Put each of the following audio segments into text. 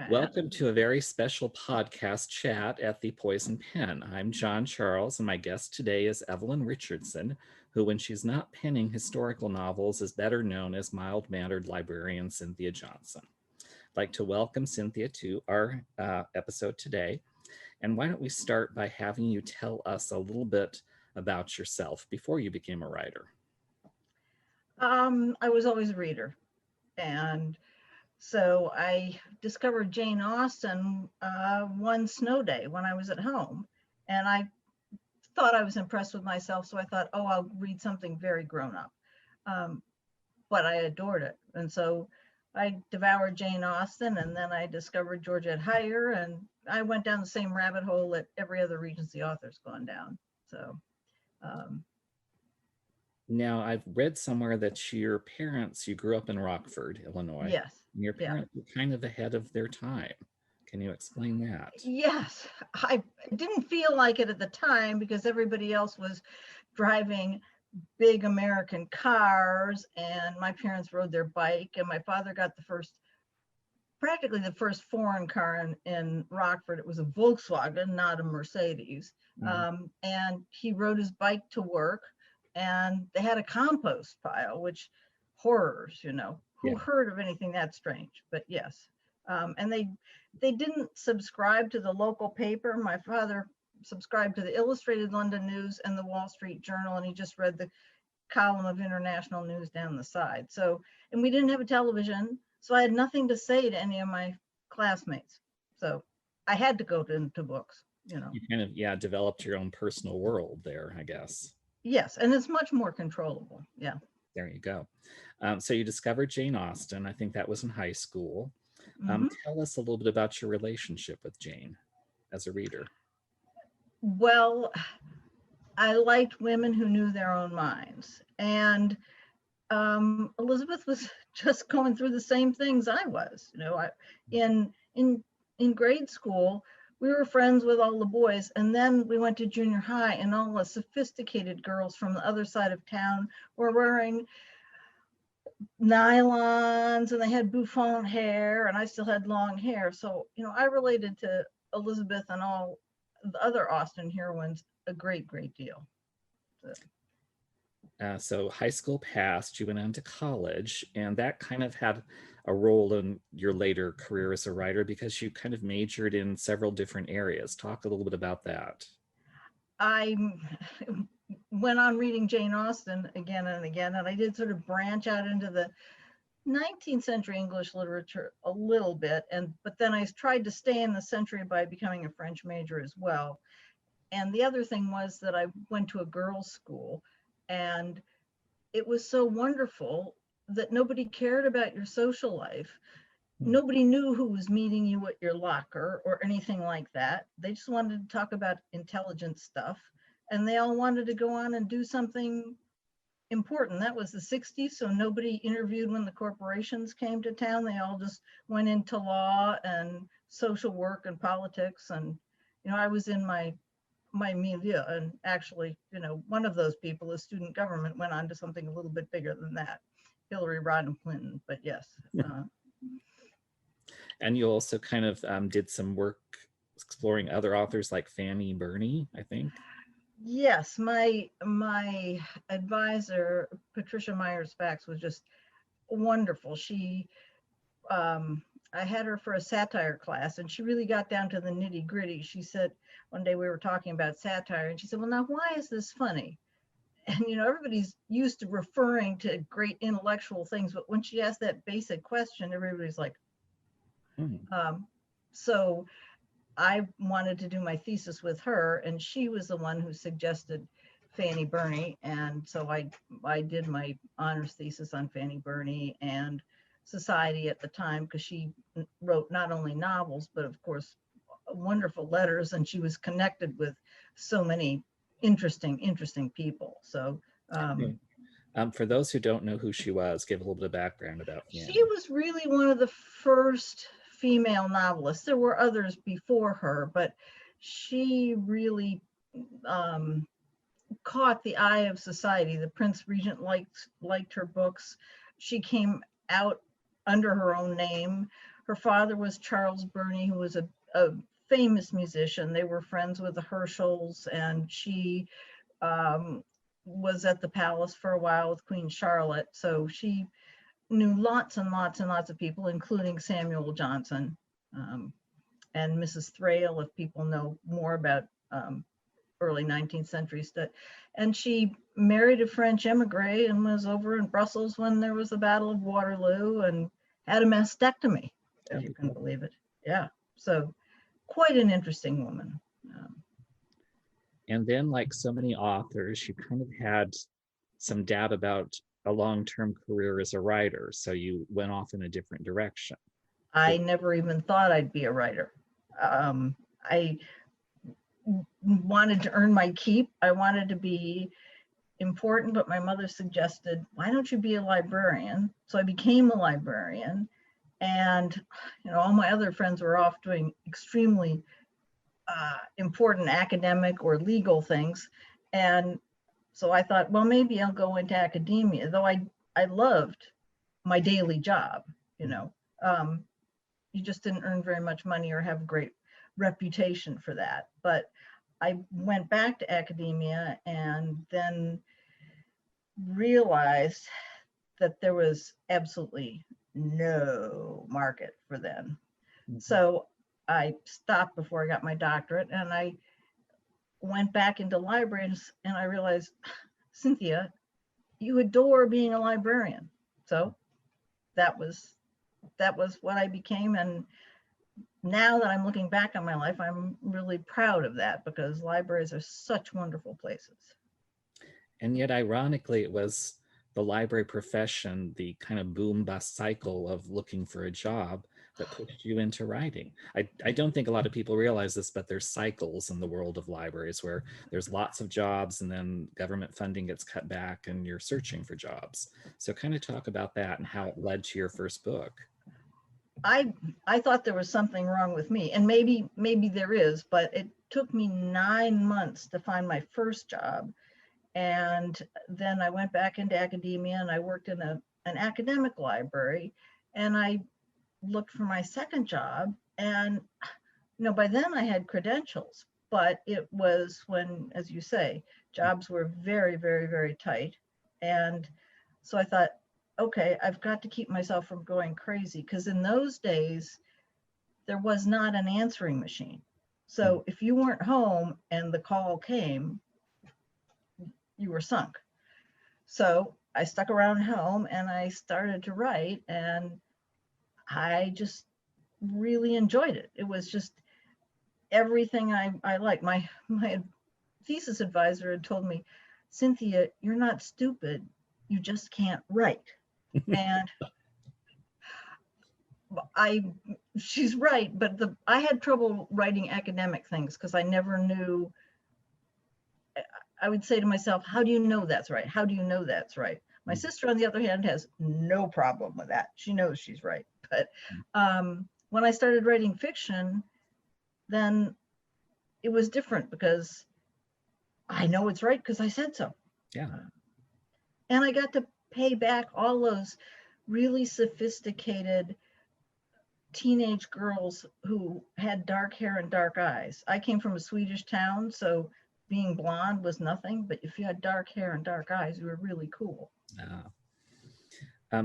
Welcome to a very special podcast chat at the Poison Pen. I'm John Charles, and my guest today is Evelyn Richardson, who, when she's not penning historical novels, is better known as mild-mannered librarian Cynthia Johnson. I'd like to welcome Cynthia to our episode today. And why don't we start by having you tell us a little bit about yourself before you became a writer? I was always a reader, and so I discovered Jane Austen one snow day when I was at home, and I thought I was impressed with myself, so I thought, oh, I'll read something very grown up. But I adored it, and so I devoured Jane Austen, and then I discovered Georgette Heyer, and I went down the same rabbit hole that every other Regency author's gone down. So. Now, I've read somewhere that you grew up in Rockford, Illinois. Yes. And your Yeah. parents were kind of ahead of their time. Can you explain that? Yes, I didn't feel like it at the time because everybody else was driving big American cars and my parents rode their bike, and my father got practically the first foreign car in Rockford. It was a Volkswagen, not a Mercedes. And he rode his bike to work, and they had a compost pile, which horrors, who heard of anything that strange? But yes. And they didn't subscribe to the local paper. My father subscribed to the Illustrated London News and the Wall Street Journal, and he just read the column of international news down the side. So, and we didn't have a television, so I had nothing to say to any of my classmates. So I had to go into books, You kind of, developed your own personal world there, I guess. Yes, and it's much more controllable. Yeah. There you go. So you discovered Jane Austen. I think that was in high school. Tell us a little bit about your relationship with Jane as a reader. Well, I liked women who knew their own minds. And Elizabeth was just going through the same things I was. In grade school, we were friends with all the boys, and then we went to junior high, and all the sophisticated girls from the other side of town were wearing nylons, and they had bouffant hair, and I still had long hair. So, I related to Elizabeth and all the other Austen heroines a great deal. So high school passed, you went on to college, and that kind of had a role in your later career as a writer because you kind of majored in several different areas. Talk a little bit about that. I went on reading Jane Austen again and again, and I did sort of branch out into the 19th century English literature a little bit, but then I tried to stay in the century by becoming a French major as well. And the other thing was that I went to a girls' school, and it was so wonderful that nobody cared about your social life. Nobody knew who was meeting you at your locker or anything like that. They just wanted to talk about intelligent stuff, and they all wanted to go on and do something important. That was the 60s, so nobody interviewed when the corporations came to town. They all just went into law and social work and politics. And, I was in my milieu, and actually, one of those people, the student government, went on to something a little bit bigger than that, Hillary Rodham Clinton. But yes. And you also kind of did some work exploring other authors like Fanny Burney, I think. Yes, my advisor, Patricia Myers-Fax, was just wonderful. She, I had her for a satire class, and she really got down to the nitty-gritty. She said, one day we were talking about satire, and she said, well, now why is this funny? And everybody's used to referring to great intellectual things, but when she asked that basic question, everybody's like, so I wanted to do my thesis with her, and she was the one who suggested Fanny Burney. And so I did my honors thesis on Fanny Burney and society at the time, because she wrote not only novels, but of course, wonderful letters, and she was connected with so many interesting people. So for those who don't know who she was, give a little bit of background about Fanny. She was really one of the first female novelists. There were others before her, but she really caught the eye of society. The Prince Regent liked her books. She came out under her own name. Her father was Charles Burney, who was a famous musician. They were friends with the Herschels, and she was at the palace for a while with Queen Charlotte. So she knew lots and lots and lots of people, including Samuel Johnson and Mrs. Thrale, if people know more about early 19th century stuff. And she married a French emigre and was over in Brussels when there was the Battle of Waterloo and had a mastectomy, if you can believe it. Yeah, so quite an interesting woman. And then, like so many authors, you kind of had some doubt about a long-term career as a writer, so you went off in a different direction. I never even thought I'd be a writer. I wanted to earn my keep. I wanted to be important, but my mother suggested, why don't you be a librarian? So I became a librarian, and all my other friends were off doing extremely important academic or legal things. And so I thought, well, maybe I'll go into academia, though I loved my daily job. You just didn't earn very much money or have a great reputation for that. But I went back to academia and then realized that there was absolutely no market for them. Mm-hmm. So I stopped before I got my doctorate, and I went back into libraries, and I realized, Cynthia, you adore being a librarian. So that was what I became. And now that I'm looking back on my life, I'm really proud of that, because libraries are such wonderful places. And yet, ironically, it was the library profession, the kind of boom bust cycle of looking for a job, that pushed you into writing. I don't think a lot of people realize this, but there's cycles in the world of libraries where there's lots of jobs and then government funding gets cut back and you're searching for jobs. So kind of talk about that and how it led to your first book. I thought there was something wrong with me, and maybe there is, but it took me 9 months to find my first job. And then I went back into academia, and I worked in an academic library, and I looked for my second job, and by then I had credentials, but it was when, as you say, jobs were very, very, very tight. And so I thought, okay, I've got to keep myself from going crazy, because in those days there was not an answering machine. So if you weren't home and the call came, you were sunk. So I stuck around home and I started to write, and I just really enjoyed it. It was just everything I liked. My thesis advisor had told me, Cynthia, you're not stupid, you just can't write. And she's right, but I had trouble writing academic things because I never knew. I would say to myself, how do you know that's right? How do you know that's right? My sister, on the other hand, has no problem with that. She knows she's right. But when I started writing fiction, then it was different, because I know it's right because I said so. Yeah. And I got to pay back all those really sophisticated teenage girls who had dark hair and dark eyes. I came from a Swedish town, so being blonde was nothing, but if you had dark hair and dark eyes, you were really cool.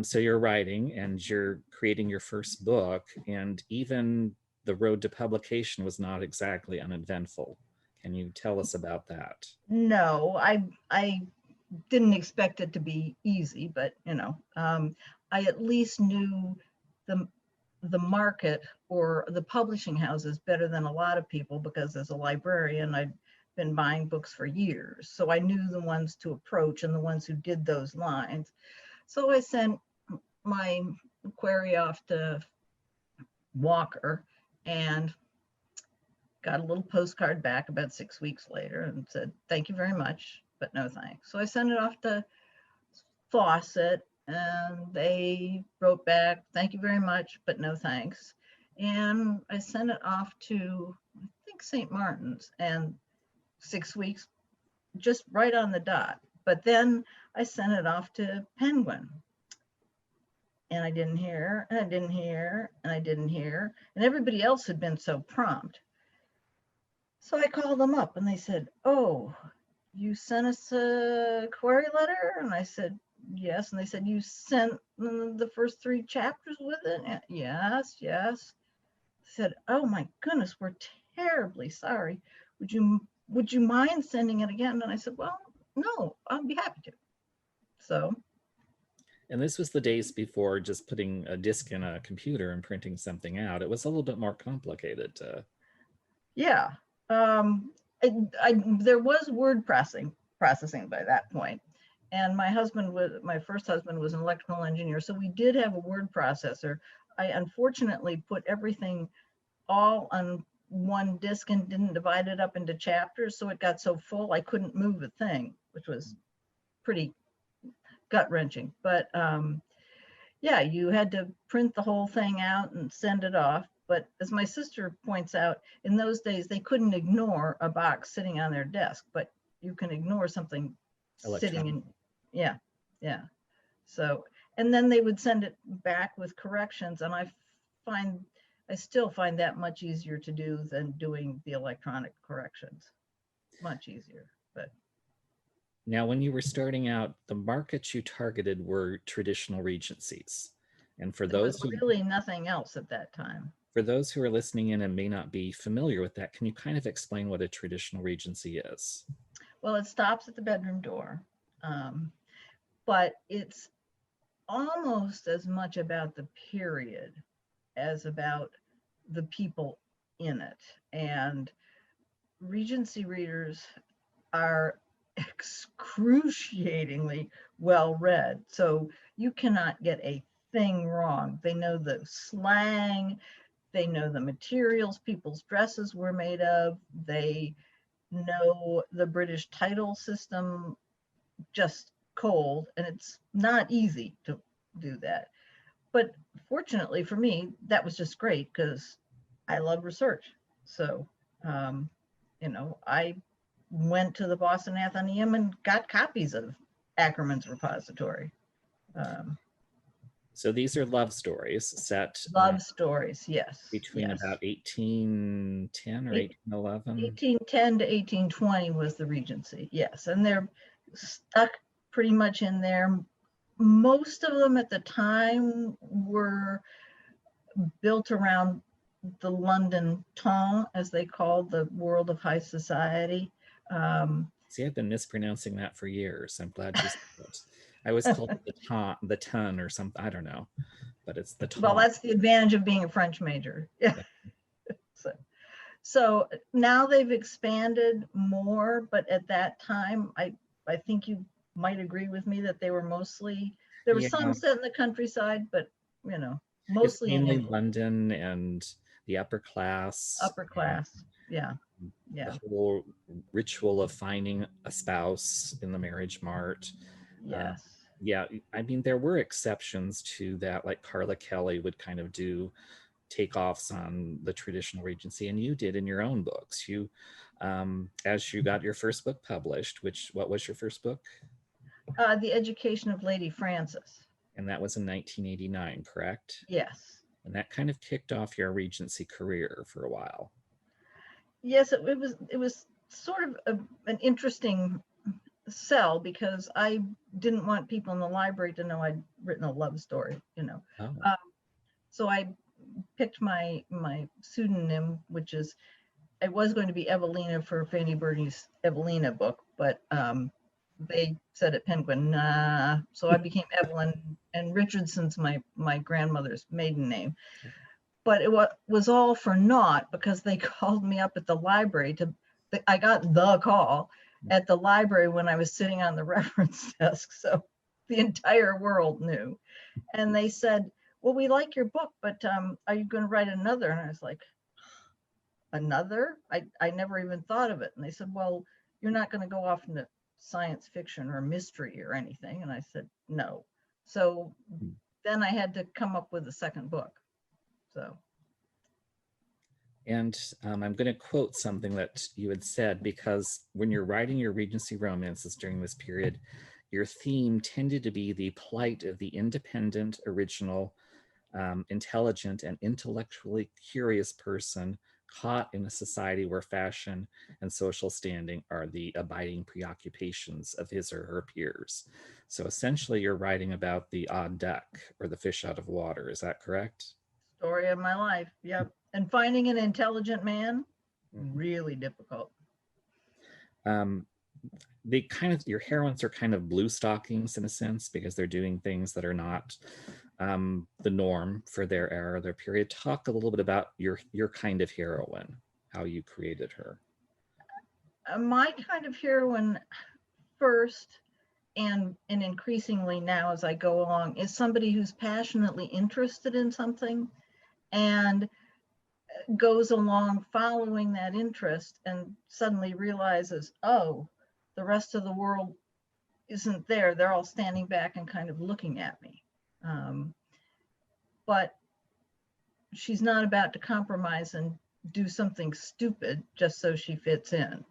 So you're writing and you're creating your first book, and even the road to publication was not exactly uneventful. Can you tell us about that? No, I didn't expect it to be easy, but I at least knew the market or the publishing houses better than a lot of people, because as a librarian, I'd been buying books for years. So I knew the ones to approach and the ones who did those lines. So I sent my query off to Walker and got a little postcard back about 6 weeks later and said, thank you very much, but no thanks. So I sent it off to Fawcett, and they wrote back, thank you very much, but no thanks. And I sent it off to, I think, St. Martin's, and 6 weeks, just right on the dot. But then I sent it off to Penguin. And I didn't hear, and I didn't hear, and I didn't hear. And everybody else had been so prompt. So I called them up and they said, "Oh, you sent us a query letter?" And I said, "Yes." And they said, "You sent the first 3 chapters with it?" And, "Yes, yes." I said, "Oh my goodness, we're terribly sorry. Would you mind sending it again?" And I said, "Well, no, I'll be happy to." So And this was the days before just putting a disk in a computer and printing something out. It was a little bit more complicated to... yeah, there was word processing by that point. And my first husband was an electrical engineer, so we did have a word processor. I unfortunately put everything all on one disk and didn't divide it up into chapters, so it got so full I couldn't move a thing, which was pretty gut wrenching. But yeah, you had to print the whole thing out and send it off. But as my sister points out, in those days, they couldn't ignore a box sitting on their desk, but you can ignore something sitting in, yeah, yeah. So, and then they would send it back with corrections. And I still find that much easier to do than doing the electronic corrections. Much easier, but. Now, when you were starting out, the markets you targeted were traditional regencies. And There was really nothing else at that time. For those who are listening in and may not be familiar with that, can you kind of explain what a traditional regency is? Well, it stops at the bedroom door, but it's almost as much about the period as about the people in it. And Regency readers are excruciatingly well read. So you cannot get a thing wrong. They know the slang, they know the materials people's dresses were made of, they know the British title system just cold, and it's not easy to do that. But fortunately for me, that was just great because I love research. So, I went to the Boston Athenaeum and got copies of Ackerman's repository. So these are love stories set Love stories, yes. between yes. about 1810 or 1811. 1810 to 1820 was the Regency, yes. And they're stuck pretty much in there. Most of them at the time were built around the London ton, as they called the world of high society. See, I've been mispronouncing that for years. I'm glad you said it. I always called it the ton or something. I don't know, but it's the ton. Well, that's the advantage of being a French major. Yeah. So now they've expanded more, but at that time, I think you might agree with me that they were mostly, there was some set in the countryside, but mostly in mainly London and the upper class. Upper class, yeah. The whole ritual of finding a spouse in the marriage mart. Yes. Yeah, I mean, there were exceptions to that, like Carla Kelly would kind of do takeoffs on the traditional Regency, and you did in your own books. You, as you got your first book published, what was your first book? The Education of Lady Frances. And that was in 1989, correct? Yes. And that kind of kicked off your Regency career for a while. Yes, it was sort of an interesting sell because I didn't want people in the library to know I'd written a love story, Oh. So I picked my pseudonym, which is, it was going to be Evelina for Fanny Burney's Evelina book, but they said at Penguin, nah. So I became Evelyn, and Richardson's my grandmother's maiden name. But it was all for naught because they called me up at the library I got the call at the library when I was sitting on the reference desk. So the entire world knew. And they said, well, we like your book, but are you going to write another? And I was like, another? I never even thought of it. And they said, well, you're not going to go off into science fiction or mystery or anything. And I said, no. So then I had to come up with a second book. So. And I'm going to quote something that you had said, because when you're writing your Regency romances during this period, your theme tended to be the plight of the independent, original, intelligent, and intellectually curious person caught in a society where fashion and social standing are the abiding preoccupations of his or her peers. So essentially, you're writing about the odd duck or the fish out of water. Is that correct? Story of my life. Yep. And finding an intelligent man, really difficult. They kind of, your heroines are kind of blue stockings in a sense because they're doing things that are not the norm for their era, their period. Talk a little bit about your kind of heroine, how you created her. My kind of heroine first, and increasingly now as I go along, is somebody who's passionately interested in something and goes along following that interest and suddenly realizes, oh, the rest of the world isn't there. They're all standing back and kind of looking at me. But she's not about to compromise and do something stupid just so she fits in.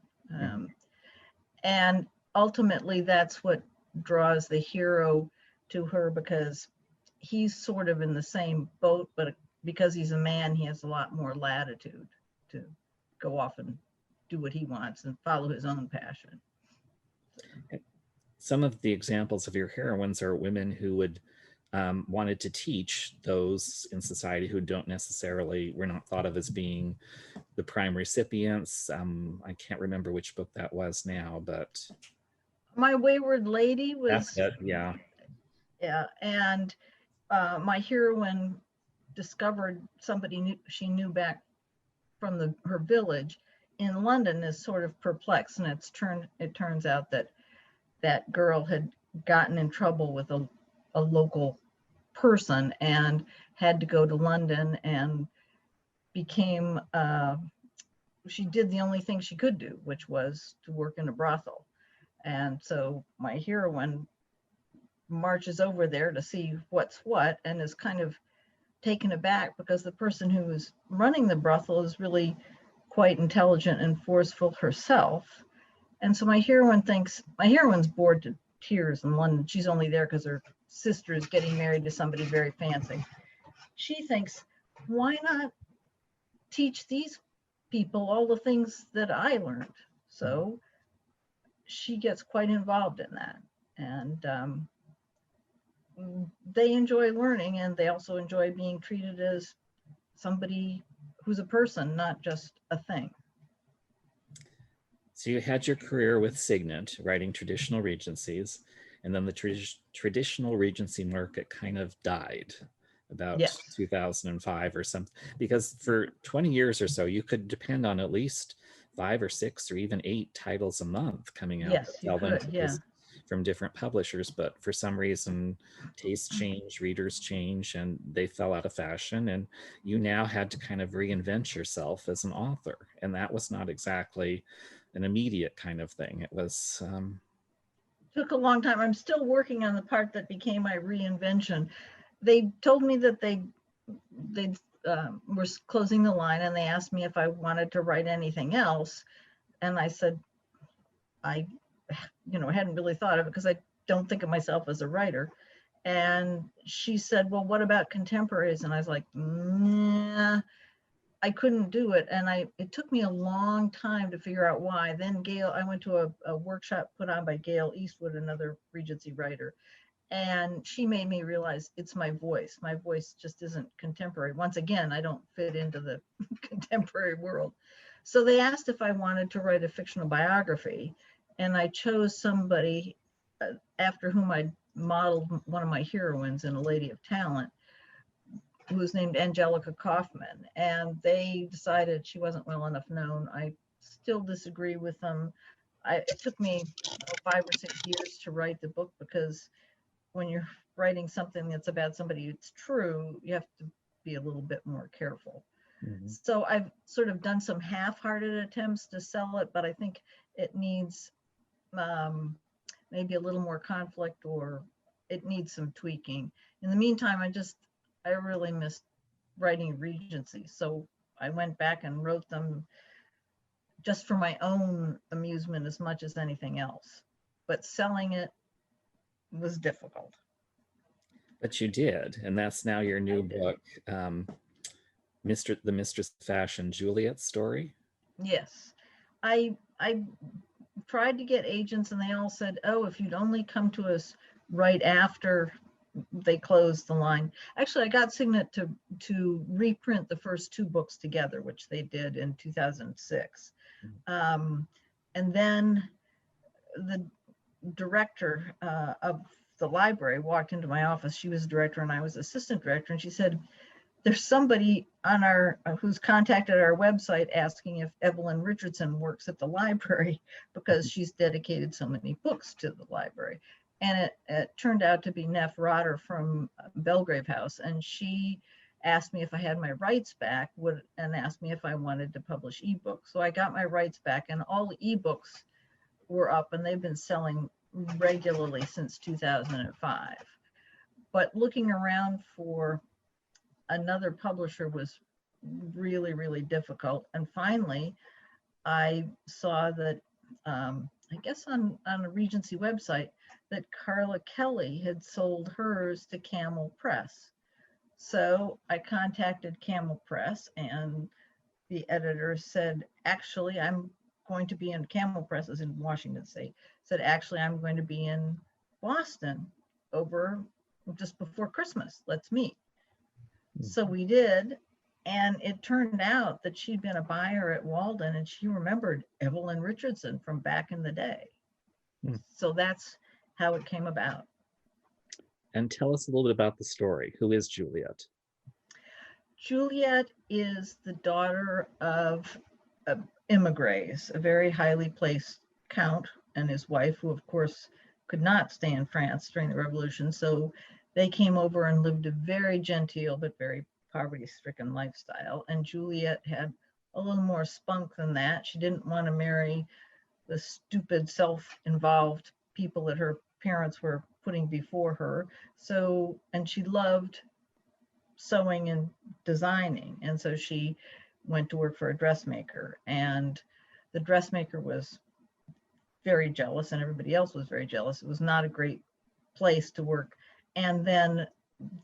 And ultimately, that's what draws the hero to her, because he's sort of in the same boat, but because he's a man, he has a lot more latitude to go off and do what he wants and follow his own passion. Some of the examples of your heroines are women who would wanted to teach those in society who don't necessarily, were not thought of as being the prime recipients. I can't remember which book that was now, but My Wayward Lady was, that's it. Yeah. yeah. And my heroine discovered somebody she knew back from her village in London is sort of perplexed, and it turns out that that girl had gotten in trouble with a local person and had to go to London, and became she did the only thing she could do, which was to work in a brothel. And so my heroine marches over there to see what's what, and is kind of taken aback because the person who was running the brothel is really quite intelligent and forceful herself. And so my heroine's bored to tears in London. She's only there because her sister is getting married to somebody very fancy. She thinks, why not teach these people all the things that I learned? So she gets quite involved in that. And they enjoy learning, and they also enjoy being treated as somebody who's a person, not just a thing. So you had your career with Signet, writing traditional regencies, and then the traditional regency market kind of died about Yes. 2005 or something, because for 20 years or so, you could depend on at least 5 or 6 or even 8 titles a month coming out Yes, you could, yeah. from different publishers. But for some reason, tastes change, readers change, and they fell out of fashion. And you now had to kind of reinvent yourself as an author. And that was not exactly an immediate kind of thing. It was took a long time. I'm still working on the part that became my reinvention. They told me that they were closing the line, and they asked me if I wanted to write anything else, and I said I hadn't really thought of it because I don't think of myself as a writer. And she said, well, what about contemporaries? And I was like, nah, I couldn't do it. And it took me a long time to figure out why. Then I went to a workshop put on by Gail Eastwood, another Regency writer, and she made me realize it's my voice. My voice just isn't contemporary. Once again, I don't fit into the contemporary world. So they asked if I wanted to write a fictional biography, and I chose somebody after whom I modeled one of my heroines in A Lady of Talent, who was named Angelica Kaufman. And they decided she wasn't well enough known. I still disagree with them. It took me 5 or 6 years to write the book, because when you're writing something that's about somebody who's true, you have to be a little bit more careful. Mm-hmm. So I've sort of done some half-hearted attempts to sell it, but I think it needs maybe a little more conflict, or it needs some tweaking. In the meantime, I really missed writing Regency. So I went back and wrote them just for my own amusement as much as anything else. But selling it, was difficult. But you did, and that's now your new I did. book, The Mistress of Fashion, Juliet's Story. Yes. I tried to get agents and they all said, oh, if you'd only come to us right after they closed the line. Actually, I got Signet to reprint the first two books together, which they did in 2006. And then the director of the library walked into my office. She was director and I was assistant director. And she said, there's somebody on our who's contacted our website asking if Evelyn Richardson works at the library because she's dedicated so many books to the library. And it turned out to be Neff Rotter from Belgrave House. And she asked me if I had my rights back and asked me if I wanted to publish ebooks. So I got my rights back and all the ebooks were up and they've been selling regularly since 2005. But looking around for another publisher was really, really difficult. And finally, I saw that, I guess on a Regency website, that Carla Kelly had sold hers to Camel Press. So I contacted Camel Press and the editor said, actually, I'm going to be in Camel Press is in Washington State, said, actually, I'm going to be in Boston over just before Christmas. Let's meet. So we did, and it turned out that she'd been a buyer at Walden and she remembered Evelyn Richardson from back in the day. So that's how it came about. And tell us a little bit about the story. Who is Juliet? Juliet is the daughter of immigrants, a very highly placed count and his wife, who of course could not stay in France during the Revolution. So they came over and lived a very genteel but very poverty-stricken lifestyle. And Juliet had a little more spunk than that. She didn't want to marry the stupid, self-involved people that her parents were putting before her. So, and she loved sewing and designing. And so she went to work for a dressmaker. And the dressmaker was very jealous and everybody else was very jealous. It was not a great place to work. And then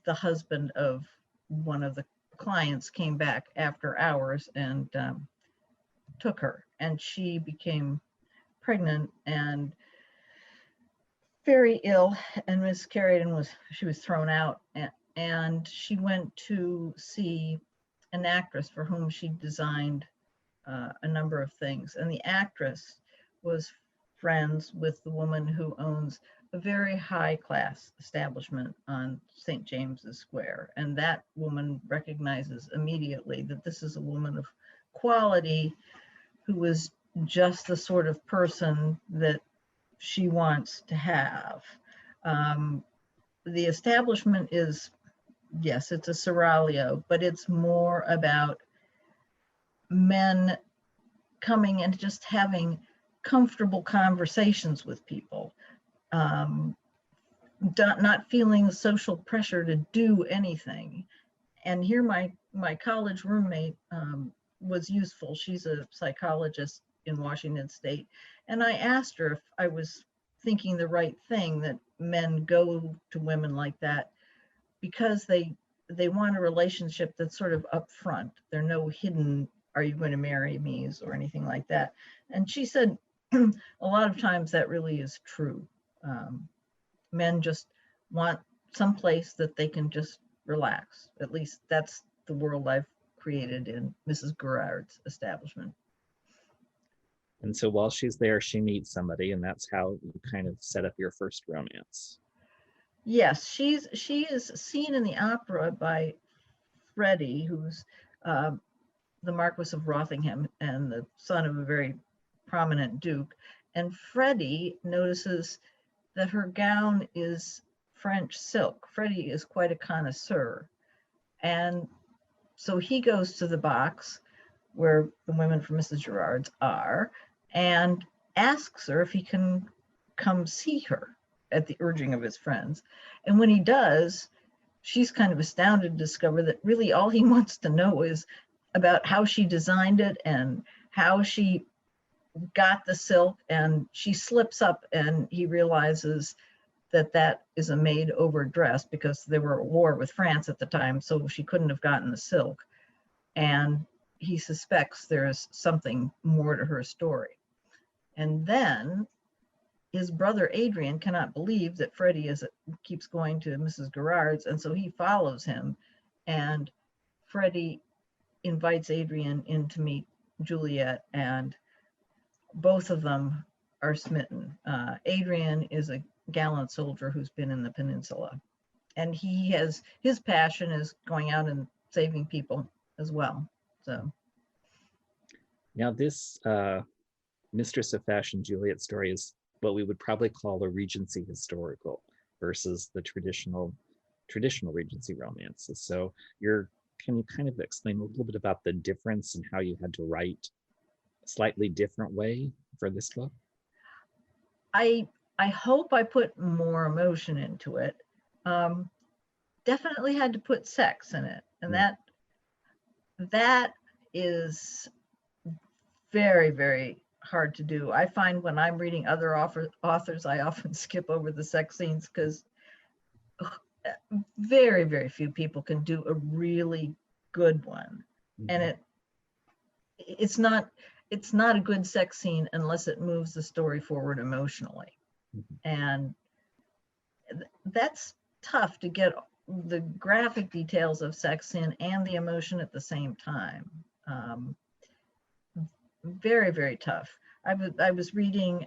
the husband of one of the clients came back after hours and took her. And she became pregnant and very ill and miscarried and she was thrown out. And she went to see an actress for whom she designed a number of things. And the actress was friends with the woman who owns a very high class establishment on St. James's Square. And that woman recognizes immediately that this is a woman of quality who is just the sort of person that she wants to have. The establishment is, yes, it's a seraglio, but it's more about men coming and just having comfortable conversations with people, not feeling the social pressure to do anything. And here my college roommate was useful. She's a psychologist in Washington State. And I asked her if I was thinking the right thing, that men go to women like that because they want a relationship that's sort of upfront. There are no hidden, are you going to marry me or anything like that. And she said, a lot of times that really is true. Men just want some place that they can just relax. At least that's the world I've created in Mrs. Gerard's establishment. And so while she's there, she meets somebody, and that's how you kind of set up your first romance. Yes, she is seen in the opera by Freddie, who's the Marquis of Rothingham and the son of a very prominent duke. And Freddie notices that her gown is French silk. Freddie is quite a connoisseur. And so he goes to the box where the women from Mrs. Gerard's are and asks her if he can come see her at the urging of his friends. And when he does, she's kind of astounded to discover that really all he wants to know is about how she designed it and how she got the silk. And she slips up and he realizes that is a made over dress because they were at war with France at the time, so she couldn't have gotten the silk. And he suspects there's something more to her story. And then his brother Adrian cannot believe that Freddie keeps going to Mrs. Garrard's, and so he follows him. And Freddie invites Adrian in to meet Juliet, and both of them are smitten. Adrian is a gallant soldier who's been in the peninsula, and his passion is going out and saving people as well. So now this Mistress of Fashion Juliet story is what we would probably call a Regency historical versus the traditional Regency romances. So can you kind of explain a little bit about the difference and how you had to write a slightly different way for this book? I hope I put more emotion into it. Definitely had to put sex in it, and that is very, very hard to do. I find when I'm reading other authors, I often skip over the sex scenes because very, very few people can do a really good one. And it's not a good sex scene unless it moves the story forward emotionally. And that's tough to get the graphic details of sex in and the emotion at the same time. Very, very tough. I was reading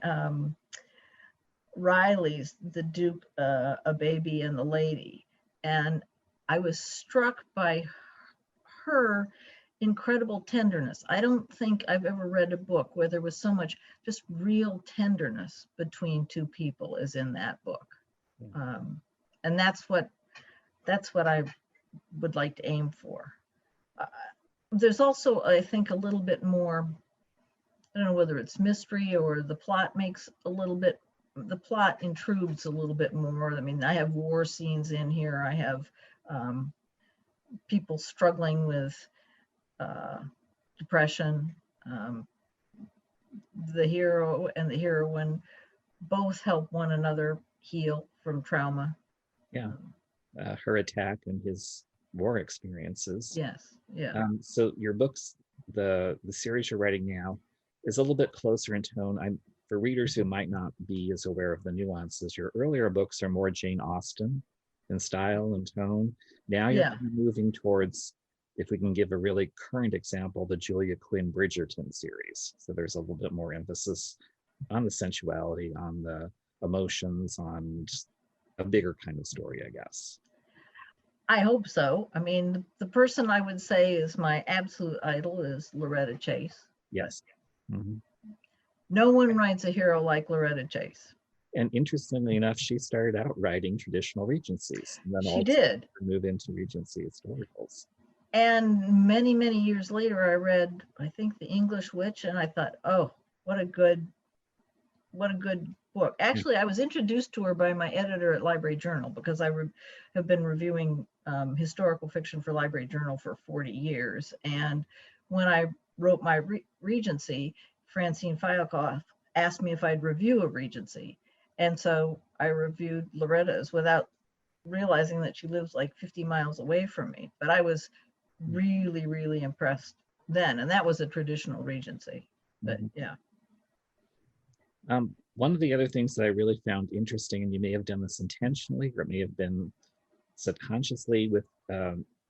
Riley's The Duke, A Baby and the Lady, and I was struck by her incredible tenderness. I don't think I've ever read a book where there was so much just real tenderness between two people as in that book. And that's what I would like to aim for. There's also, I think, a little bit more, I don't know whether it's mystery or the plot intrudes a little bit more. I mean, I have war scenes in here. I have people struggling with depression. The hero and the heroine both help one another heal from trauma. Yeah, her attack and his war experiences. Yes, yeah. So your books, the series you're writing now, is a little bit closer in tone. For readers who might not be as aware of the nuances, your earlier books are more Jane Austen in style and tone. Now you're moving towards, if we can give a really current example, the Julia Quinn Bridgerton series. So there's a little bit more emphasis on the sensuality, on the emotions, on a bigger kind of story, I guess. I hope so. I mean, the person I would say is my absolute idol is Loretta Chase. Yes. Mm-hmm. No one writes a hero like Loretta Chase. And interestingly enough, she started out writing traditional Regencies. And then she did move into Regency historicals. And many, many years later, I read, I think, The English Witch, and I thought, oh, what a good book. Actually, I was introduced to her by my editor at Library Journal because I have been reviewing historical fiction for Library Journal for 40 years. And when I wrote my Regency, Francine Fialkoff asked me if I'd review a Regency. And so I reviewed Loretta's without realizing that she lives like 50 miles away from me. But I was really, really impressed then. And that was a traditional Regency. But yeah. One of the other things that I really found interesting, and you may have done this intentionally or it may have been subconsciously with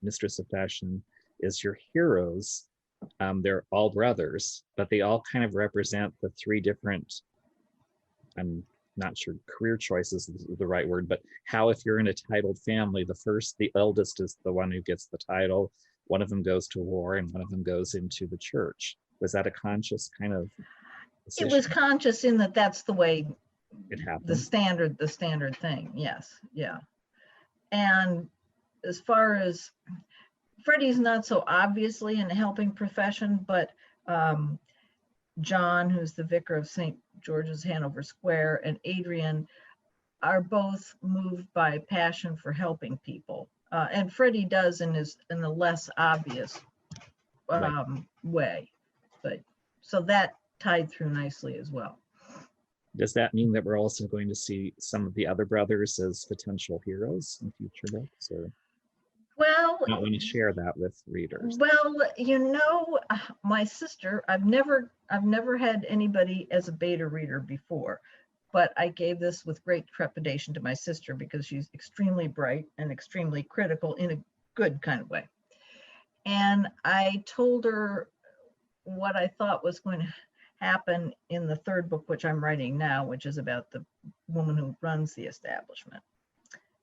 Mistress of Fashion, is your heroes. They're all brothers, but they all kind of represent the three different, I'm not sure career choices is the right word, but how if you're in a titled family, the eldest is the one who gets the title, one of them goes to war and one of them goes into the church. Was that a conscious kind of decision? It was conscious in that that's the way it happened. The standard thing. Yes. Yeah. And as far as Freddie's not so obviously in a helping profession, but John, who's the vicar of St. George's, Hanover Square, and Adrian are both moved by passion for helping people. And Freddie does in the less obvious way. But so that tied through nicely as well. Does that mean that we're also going to see some of the other brothers as potential heroes in future books, or Well, not want to share that with readers? my sister, I've never had anybody as a beta reader before, but I gave this with great trepidation to my sister because she's extremely bright and extremely critical in a good kind of way. And I told her what I thought was going to happen in the third book, which I'm writing now, which is about the woman who runs the establishment.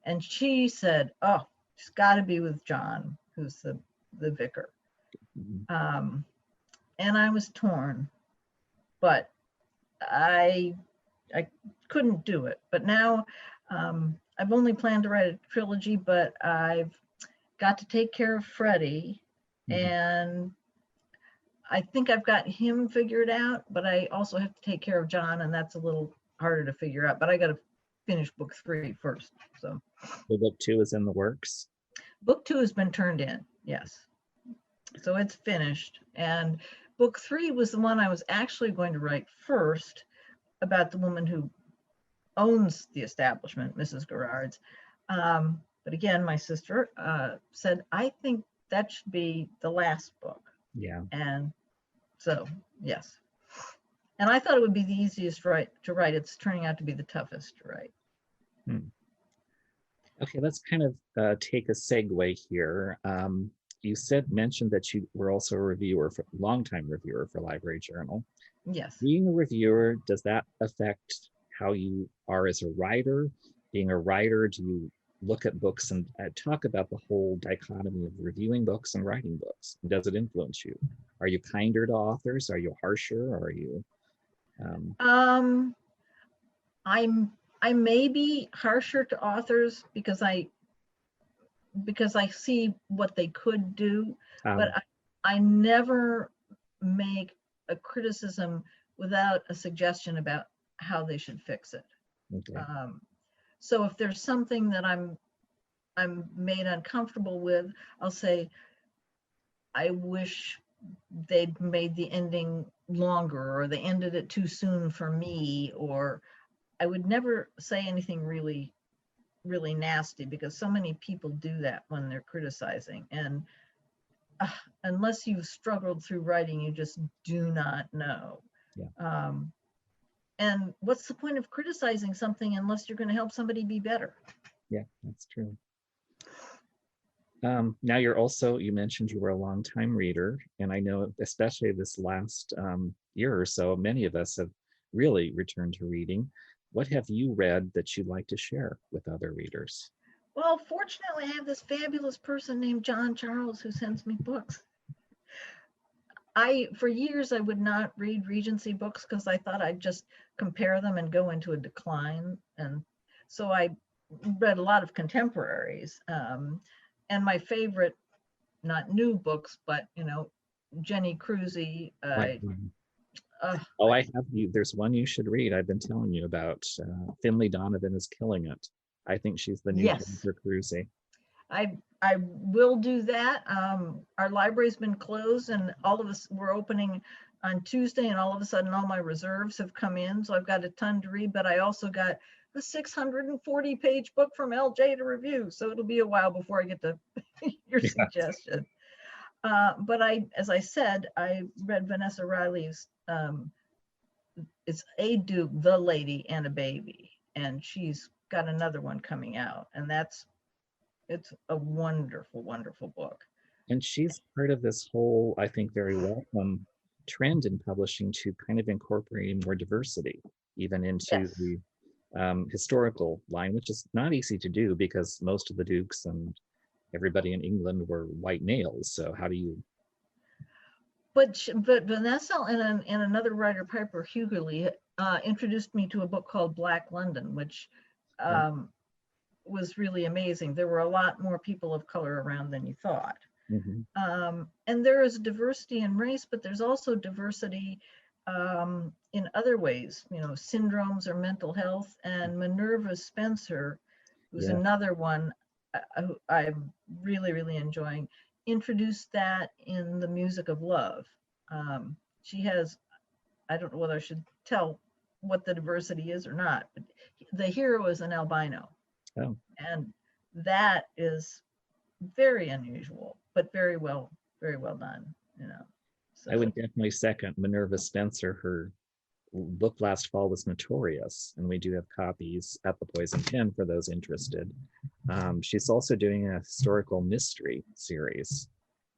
And she said, "Oh, she's got to be with John, who's the vicar." Mhm. And I was torn, but I couldn't do it. But now I've only planned to write a trilogy, but I've got to take care of Freddie, Mhm. and I think I've got him figured out, but I also have to take care of John, and that's a little harder to figure out. But I got to finish book 3 first. So The book 2 is in the works. book 2 has been turned in, yes. So it's finished. And book 3 was the one I was actually going to write first, about the woman who owns the establishment, Mrs. Garrard's. But again, my sister said, I think that should be the last book. Yeah. And so, yes. And I thought it would be the easiest to write. It's turning out to be the toughest to write. Okay, let's kind of take a segue here. You mentioned that you were also a reviewer, longtime reviewer for Library Journal. Yes. Being a reviewer, does that affect how you are as a writer? Being a writer, do you look at books and talk about the whole dichotomy of reviewing books and writing books? Does it influence you? Are you kinder to authors? Are you harsher? Are you? I may be harsher to authors because I see what they could do, but I never make a criticism without a suggestion about how they should fix it. Okay. So if there's something that I'm made uncomfortable with, I'll say, I wish they'd made the ending longer, or they ended it too soon for me, or I would never say anything really nasty, because so many people do that when they're criticizing. And unless you've struggled through writing, you just do not know. Yeah. And what's the point of criticizing something unless you're going to help somebody be better? Yeah, that's true. Now you mentioned you were a longtime reader, and I know especially this last year or so, many of us have really returned to reading. What have you read that you'd like to share with other readers? Well, fortunately, I have this fabulous person named John Charles who sends me books. For years, I would not read Regency books because I thought I'd just compare them and go into a decline. And so I read a lot of contemporaries. And my favorite, not new books, but, Jenny Cruzy. I have you. There's one you should read. I've been telling you about. Finley Donovan is killing it. I think she's the new Jennifer Cruzy. I will do that. Our library's been closed, and all of us were opening on Tuesday, and all of a sudden all my reserves have come in. So I've got a ton to read, but I also got a 640-page book from LJ to review. So it'll be a while before I get to your suggestion. But as I said, I read Vanessa Riley's, it's A Duke, The Lady and a Baby. And she's got another one coming out, and it's a wonderful, wonderful book. And she's part of this whole, I think, very welcome trend in publishing to kind of incorporating more diversity, even into the historical line, which is not easy to do because most of the dukes and everybody in England were white males. So how do you? But Vanessa and another writer, Piper Hughley, introduced me to a book called Black London, which was really amazing. There were a lot more people of color around than you thought. Mm-hmm. And there is diversity in race, but there's also diversity in other ways, syndromes or mental health. And Minerva Spencer, who's another one I'm really, really enjoying, introduced that in The Music of Love. She has, I don't know whether I should tell what the diversity is or not. But the hero is an albino. Oh, And that is very unusual, but very well done, you know. I So would definitely second Minerva Spencer. Her book last fall was Notorious, and we do have copies at the Poison Pen for those interested. She's also doing a historical mystery series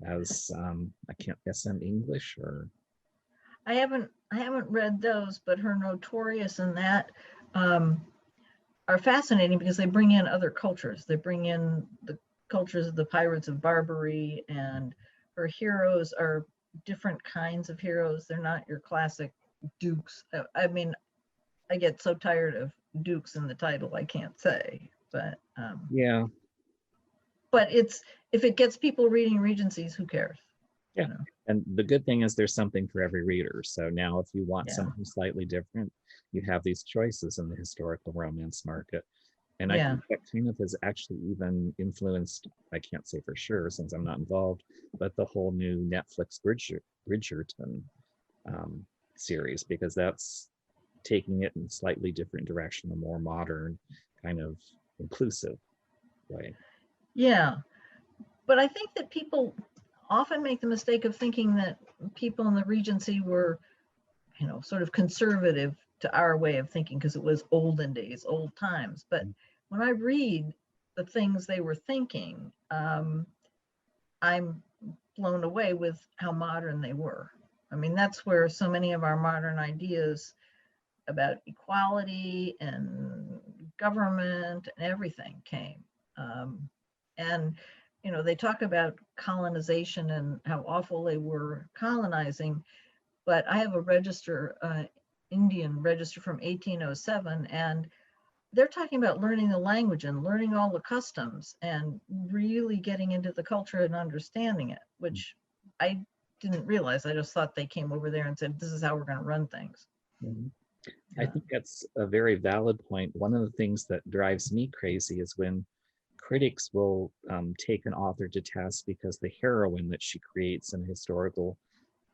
as I can't SM English or I haven't read those, but her Notorious and that um, are fascinating because they bring in other cultures. They bring in the cultures of the pirates of Barbary, and her heroes are different kinds of heroes. They're not your classic dukes. I mean, I get so tired of dukes in the title, I can't say, yeah, but it's, if it gets people reading Regencies, who cares? yeah. You know? And the good thing is there's something for every reader. So now if you want Yeah. something slightly different, you have these choices in the historical romance market. And I Yeah. think that kind of has actually even influenced, I can't say for sure since I'm not involved, but the whole new Netflix Bridgerton series, because that's taking it in a slightly different direction, a more modern, kind of inclusive way. Yeah. But I think that people often make the mistake of thinking that people in the Regency were, you know, sort of conservative to our way of thinking because it was olden days, old times. But when I read the things they were thinking, I'm blown away with how modern they were. I mean, that's where so many of our modern ideas about equality and government and everything came. And, you know, they talk about colonization and how awful they were colonizing, but I have a register, Indian register from 1807, and they're talking about learning the language and learning all the customs and really getting into the culture and understanding it, which I didn't realize. I just thought they came over there and said, this is how we're going to run things. Mm-hmm. I Yeah. think that's a very valid point. One of the things that drives me crazy is when critics will take an author to task because the heroine that she creates in a historical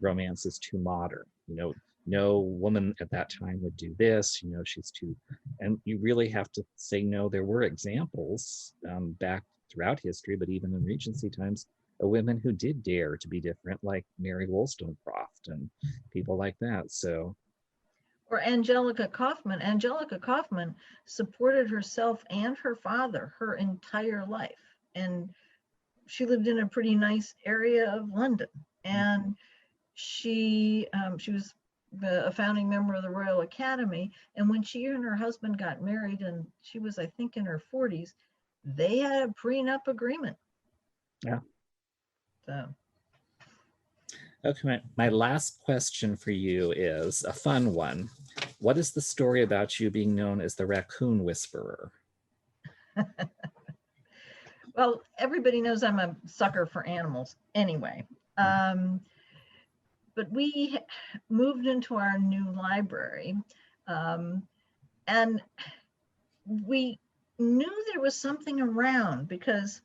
romance is too modern. You know, no woman at that time would do this. You know, she's too, and you really have to say no. There were examples back throughout history, but even in Regency times, of women who did dare to be different, like Mary Wollstonecraft and people like that. So Or Angelica Kaufman. Angelica Kaufman supported herself and her father her entire life. And she lived in a pretty nice area of London. And she was a founding member of the Royal Academy. And when she and her husband got married, and she was, I think, in her 40s, they had a prenup agreement. yeah. So. Okay, my last question for you is a fun one. What is the story about you being known as the Raccoon Whisperer? Well, everybody knows I'm a sucker for animals anyway. But we moved into our new library, and we knew there was something around because,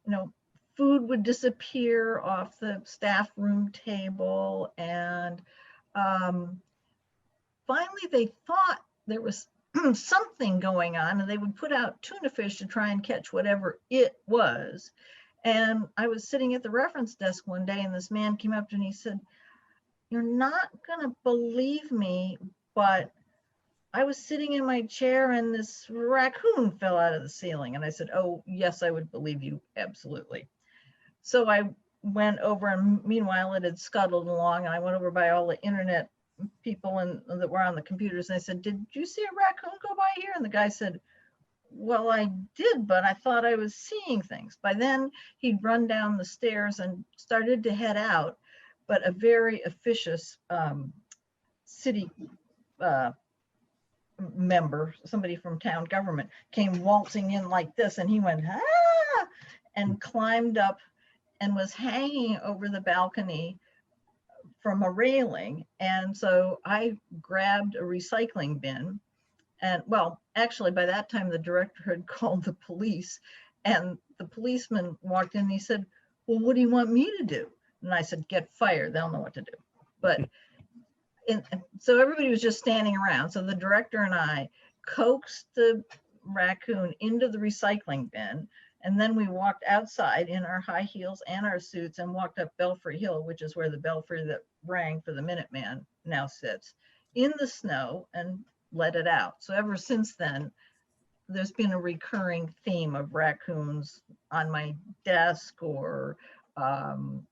you know, food would disappear off the staff room table, and finally they thought there was something going on, and they would put out tuna fish to try and catch whatever it was. And I was sitting at the reference desk one day, and this man came up to me and he said, "You're not gonna believe me, but I was sitting in my chair and this raccoon fell out of the ceiling." And I said, "Oh, yes, I would believe you, absolutely." So I went over, and meanwhile it had scuttled along, and I went over by all the internet people that were on the computers, and I said, "Did you see a raccoon go by here?" And the guy said, "Well, I did, but I thought I was seeing things." By then he'd run down the stairs and started to head out, but a very officious city member, somebody from town government, came waltzing in like this, and he went, "Ah!" and climbed up and was hanging over the balcony from a railing. And so I grabbed a recycling bin. And well, actually, by that time, the director had called the police, and the policeman walked in and he said, "Well, what do you want me to do?" And I said, "Get fired. They'll know what to do." But so everybody was just standing around. So the director and I coaxed the raccoon into the recycling bin. And then we walked outside in our high heels and our suits and walked up Belfry Hill, which is where the belfry that rang for the Minuteman now sits, in the snow, and let it out. So ever since then, there's been a recurring theme of raccoons on my desk or on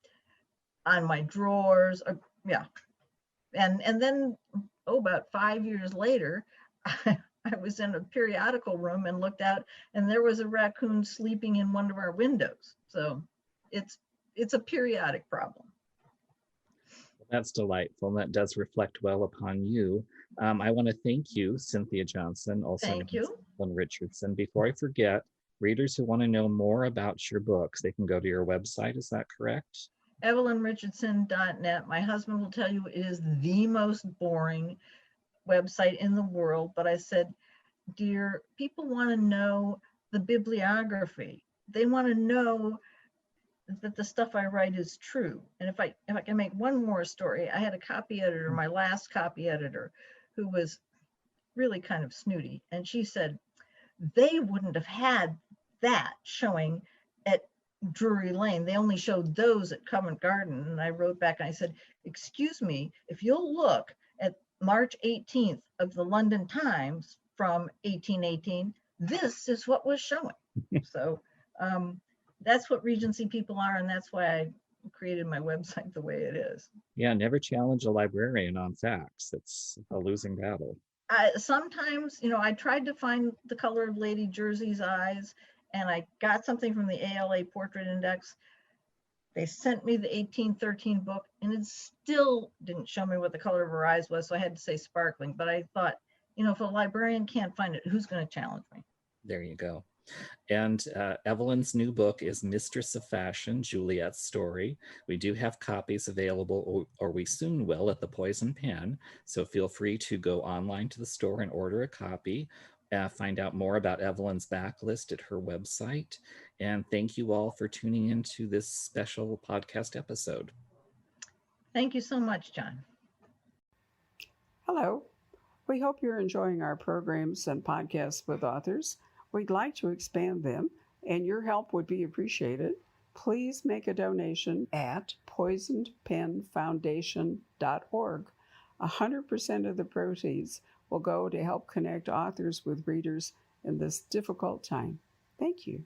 my drawers. Yeah. And then, about 5 years later, I was in a periodical room and looked out, and there was a raccoon sleeping in one of our windows. So it's a periodic problem. That's delightful. And that does reflect well upon you. I want to thank you, Cynthia Johnson, also Thank you. Evelyn Richardson. Before I forget, readers who want to know more about your books, they can go to your website. Is that correct? EvelynRichardson.net. My husband will tell you it is the most boring website in the world, but I said, dear, people want to know the bibliography. They want to know that the stuff I write is true. And if I can make one more story, I had a copy editor, my last copy editor, who was really kind of snooty. And she said, they wouldn't have had that showing at Drury Lane. They only showed those at Covent Garden. And I wrote back and I said, excuse me, if you'll look at March 18th of the London Times from 1818, this is what was showing. So that's what Regency people are, and that's why I created my website the way it is. Yeah, never challenge a librarian on facts. It's a losing battle. Sometimes, I tried to find the color of Lady Jersey's eyes, and I got something from the ALA Portrait Index. They sent me the 1813 book, and it still didn't show me what the color of her eyes was, so I had to say sparkling. But I thought, if a librarian can't find it, who's going to challenge me? There you go. And Evelyn's new book is Mistress of Fashion, Juliet's Story. We do have copies available, or we soon will, at the Poison Pen. So feel free to go online to the store and order a copy. Find out more about Evelyn's backlist at her website. And thank you all for tuning into this special podcast episode. Thank you so much, John. Hello. We hope you're enjoying our programs and podcasts with authors. We'd like to expand them, and your help would be appreciated. Please make a donation at poisonedpenfoundation.org. 100% of the proceeds will go to help connect authors with readers in this difficult time. Thank you.